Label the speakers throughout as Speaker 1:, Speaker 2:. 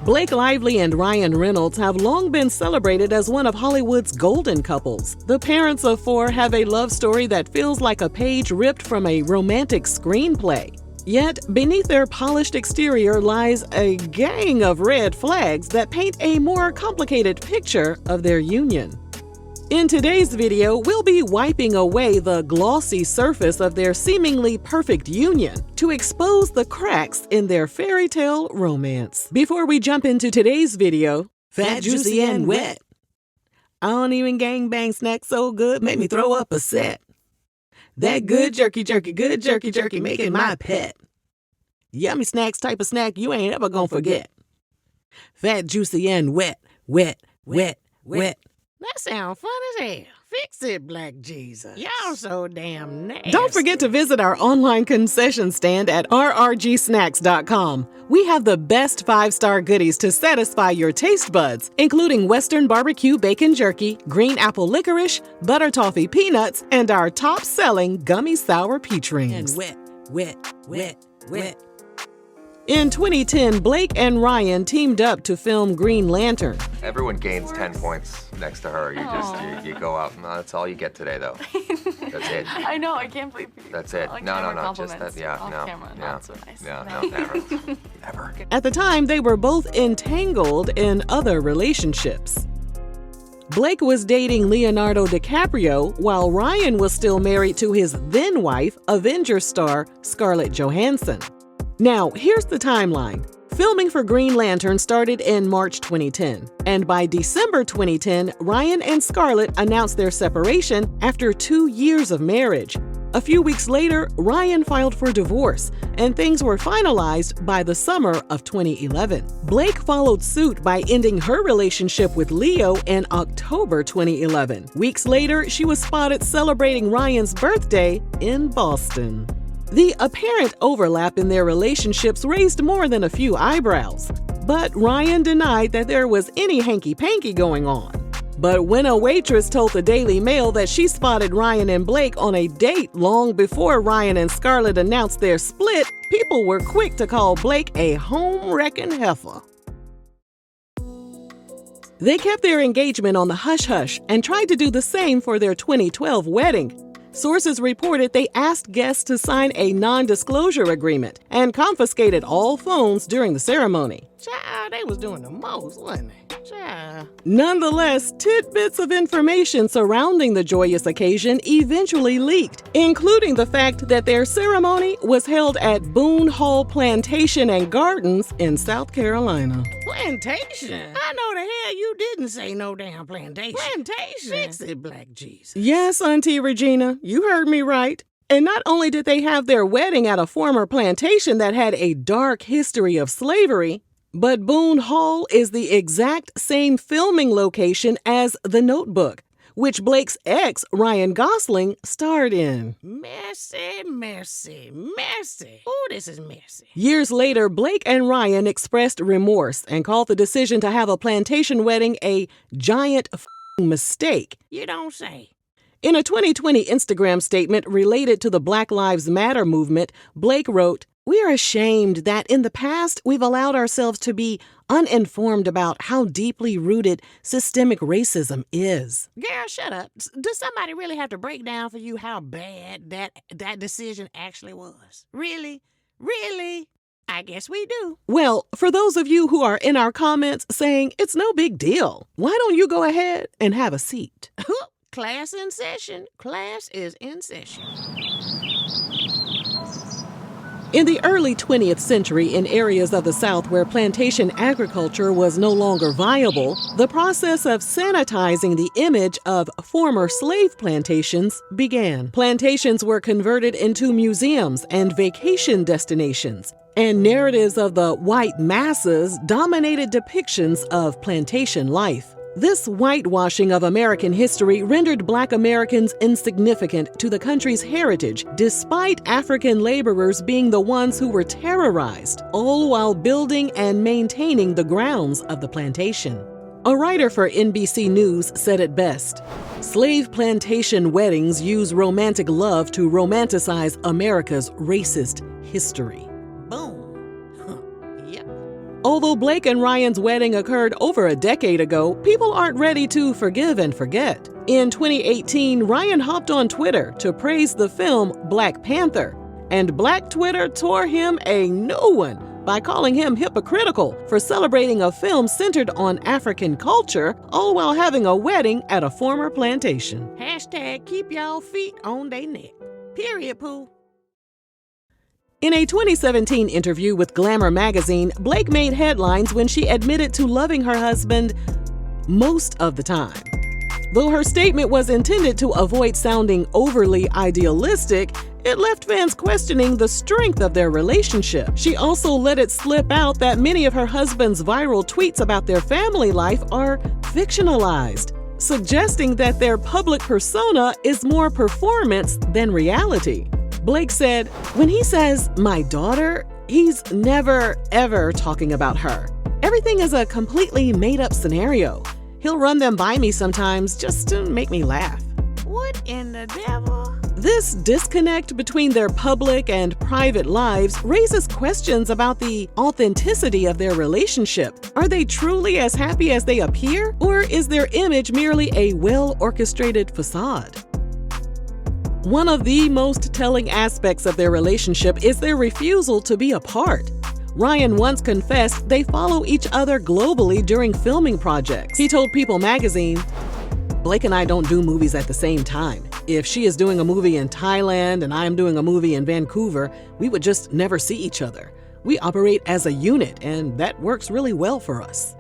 Speaker 1: Blake Lively and Ryan Reynolds have long been celebrated as one of Hollywood's golden couples. The parents of four have a love story that feels like a page ripped from a romantic screenplay. Yet, beneath their polished exterior lies a gang of red flags that paint a more complicated picture of their union. In today's video, we'll be wiping away the glossy surface of their seemingly perfect union to expose the cracks in their fairy tale romance. Before we jump into today's video, fat, juicy, and wet. I don't even gangbang snack so good, make me throw up a set. That good jerky, making my pet. Yummy snacks type of snack you ain't ever gonna forget. Fat, juicy, and wet.
Speaker 2: That sounds fun as hell. Fix it, Black Jesus. Y'all so damn nasty.
Speaker 1: Don't forget to visit our online concession stand at rrgsnacks.com. We have the best 5-star goodies to satisfy your taste buds, including Western barbecue bacon jerky, green apple licorice, butter toffee peanuts, and our top-selling gummy sour peach rings.
Speaker 2: And wet.
Speaker 1: In 2010, Blake and Ryan teamed up to film Green Lantern.
Speaker 3: Everyone gains 10 points next to her. You go out. No, that's all you get today, though. That's it.
Speaker 4: I know. I can't believe you.
Speaker 3: That's it. No. Just that. Yeah.
Speaker 4: Off
Speaker 3: no.
Speaker 4: camera,
Speaker 3: Yeah.
Speaker 4: not so nice.
Speaker 3: No. Never. Never.
Speaker 1: At the time, they were both entangled in other relationships. Blake was dating Leonardo DiCaprio, while Ryan was still married to his then-wife, Avengers star Scarlett Johansson. Now, here's the timeline. Filming for Green Lantern started in March 2010, and by December 2010, Ryan and Scarlett announced their separation after 2 years of marriage. A few weeks later, Ryan filed for divorce, and things were finalized by the summer of 2011. Blake followed suit by ending her relationship with Leo in October 2011. Weeks later, she was spotted celebrating Ryan's birthday in Boston. The apparent overlap in their relationships raised more than a few eyebrows, but Ryan denied that there was any hanky-panky going on. But when a waitress told the Daily Mail that she spotted Ryan and Blake on a date long before Ryan and Scarlett announced their split, people were quick to call Blake a home-wrecking heifer. They kept their engagement on the hush-hush and tried to do the same for their 2012 wedding. Sources reported they asked guests to sign a non-disclosure agreement and confiscated all phones during the ceremony.
Speaker 2: Child, they was doing the most, wasn't they? Child.
Speaker 1: Nonetheless, tidbits of information surrounding the joyous occasion eventually leaked, including the fact that their ceremony was held at Boone Hall Plantation and Gardens in South Carolina.
Speaker 2: Plantation? I know the hell you didn't say no damn plantation. Plantation? Fix it, Black Jesus.
Speaker 1: Yes, Auntie Regina, you heard me right. And not only did they have their wedding at a former plantation that had a dark history of slavery, but Boone Hall is the exact same filming location as The Notebook, which Blake's ex, Ryan Gosling, starred in.
Speaker 2: Messy. Oh, this is messy.
Speaker 1: Years later, Blake and Ryan expressed remorse and called the decision to have a plantation wedding a giant mistake.
Speaker 2: You don't say.
Speaker 1: In a 2020 Instagram statement related to the Black Lives Matter movement, Blake wrote, "We are ashamed that in the past we've allowed ourselves to be uninformed about how deeply rooted systemic racism is."
Speaker 2: Girl, shut up. Does somebody really have to break down for you how bad that decision actually was? Really? I guess we do.
Speaker 1: Well, for those of you who are in our comments saying it's no big deal, why don't you go ahead and have a seat?
Speaker 2: Class in session. Class is in session.
Speaker 1: In the early 20th century, in areas of the South where plantation agriculture was no longer viable, the process of sanitizing the image of former slave plantations began. Plantations were converted into museums and vacation destinations, and narratives of the white masses dominated depictions of plantation life. This whitewashing of American history rendered Black Americans insignificant to the country's heritage, despite African laborers being the ones who were terrorized, all while building and maintaining the grounds of the plantation. A writer for NBC News said it best, "Slave plantation weddings use romantic love to romanticize America's racist history."
Speaker 2: Boom. Yep.
Speaker 1: Although Blake and Ryan's wedding occurred over a decade ago, people aren't ready to forgive and forget. In 2018, Ryan hopped on Twitter to praise the film Black Panther, and Black Twitter tore him a new one by calling him hypocritical for celebrating a film centered on African culture, all while having a wedding at a former plantation.
Speaker 2: Hashtag keep y'all feet on they neck. Period, Pooh.
Speaker 1: In a 2017 interview with Glamour magazine, Blake made headlines when she admitted to loving her husband most of the time. Though her statement was intended to avoid sounding overly idealistic, it left fans questioning the strength of their relationship. She also let it slip out that many of her husband's viral tweets about their family life are fictionalized, suggesting that their public persona is more performance than reality. Blake said, "When he says, 'my daughter,' he's never, ever talking about her. Everything is a completely made-up scenario. He'll run them by me sometimes just to make me laugh."
Speaker 2: What in the devil?
Speaker 1: This disconnect between their public and private lives raises questions about the authenticity of their relationship. Are they truly as happy as they appear, or is their image merely a well-orchestrated facade? One of the most telling aspects of their relationship is their refusal to be apart. Ryan once confessed they follow each other globally during filming projects. He told People magazine, "Blake and I don't do movies at the same time. If she is doing a movie in Thailand and I'm doing a movie in Vancouver, we would just never see each other. We operate as a unit, and that works really well for us."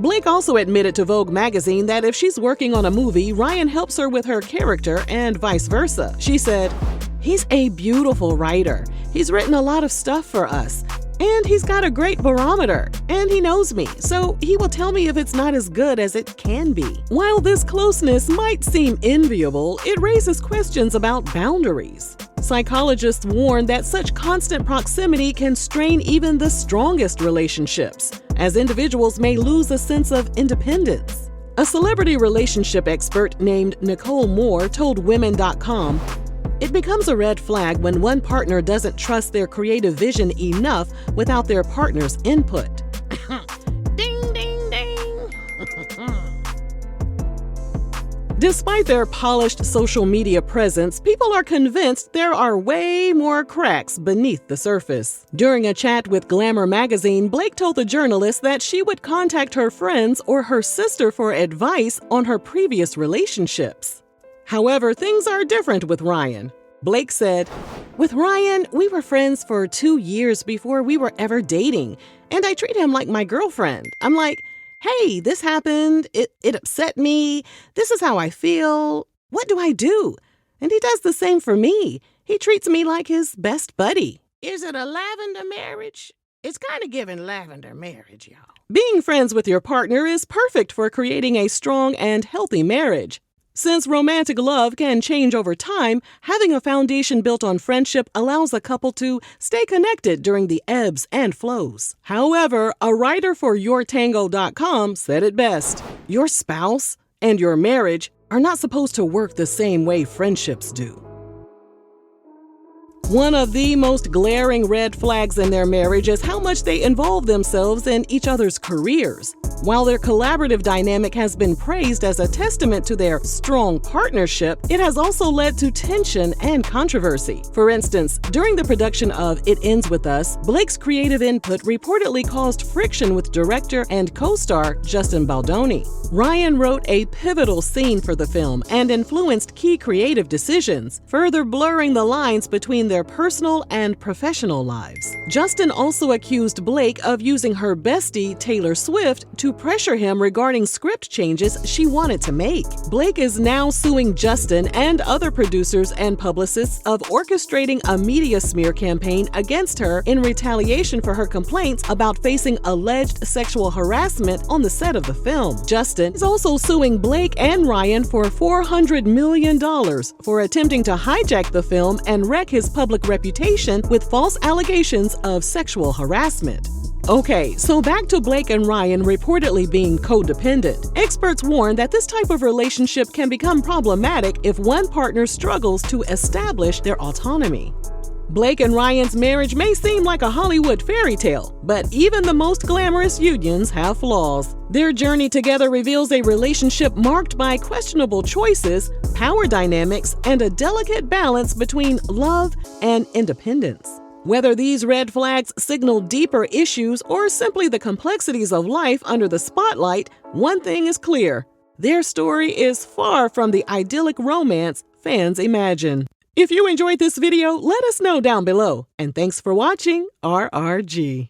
Speaker 1: Blake also admitted to Vogue magazine that if she's working on a movie, Ryan helps her with her character and vice versa. She said, "He's a beautiful writer. He's written a lot of stuff for us. And he's got a great barometer, and he knows me, so he will tell me if it's not as good as it can be." While this closeness might seem enviable, it raises questions about boundaries. Psychologists warn that such constant proximity can strain even the strongest relationships, as individuals may lose a sense of independence. A celebrity relationship expert named Nicole Moore told Women.com, "It becomes a red flag when one partner doesn't trust their creative vision enough without their partner's input."
Speaker 2: Ding, ding, ding.
Speaker 1: Despite their polished social media presence, people are convinced there are way more cracks beneath the surface. During a chat with Glamour magazine, Blake told the journalist that she would contact her friends or her sister for advice on her previous relationships. However, things are different with Ryan. Blake said, "With Ryan, we were friends for 2 years before we were ever dating, and I treat him like my girlfriend. I'm like, hey, this happened, it upset me, this is how I feel, what do I do? And he does the same for me. He treats me like his best buddy."
Speaker 2: Is it a lavender marriage? It's kind of giving lavender marriage, y'all.
Speaker 1: Being friends with your partner is perfect for creating a strong and healthy marriage. Since romantic love can change over time, having a foundation built on friendship allows a couple to stay connected during the ebbs and flows. However, a writer for YourTango.com said it best: "Your spouse and your marriage are not supposed to work the same way friendships do." One of the most glaring red flags in their marriage is how much they involve themselves in each other's careers. While their collaborative dynamic has been praised as a testament to their strong partnership, it has also led to tension and controversy. For instance, during the production of It Ends With Us, Blake's creative input reportedly caused friction with director and co-star Justin Baldoni. Ryan wrote a pivotal scene for the film and influenced key creative decisions, further blurring the lines between their personal and professional lives. Justin also accused Blake of using her bestie, Taylor Swift, to pressure him regarding script changes she wanted to make. Blake is now suing Justin and other producers and publicists of orchestrating a media smear campaign against her in retaliation for her complaints about facing alleged sexual harassment on the set of the film. Justin is also suing Blake and Ryan for $400 million for attempting to hijack the film and wreck his public reputation with false allegations of sexual harassment. Okay, so back to Blake and Ryan reportedly being codependent. Experts warn that this type of relationship can become problematic if one partner struggles to establish their autonomy. Blake and Ryan's marriage may seem like a Hollywood fairy tale, but even the most glamorous unions have flaws. Their journey together reveals a relationship marked by questionable choices, power dynamics, and a delicate balance between love and independence. Whether these red flags signal deeper issues or simply the complexities of life under the spotlight, one thing is clear: their story is far from the idyllic romance fans imagine. If you enjoyed this video, let us know down below. And thanks for watching RRG.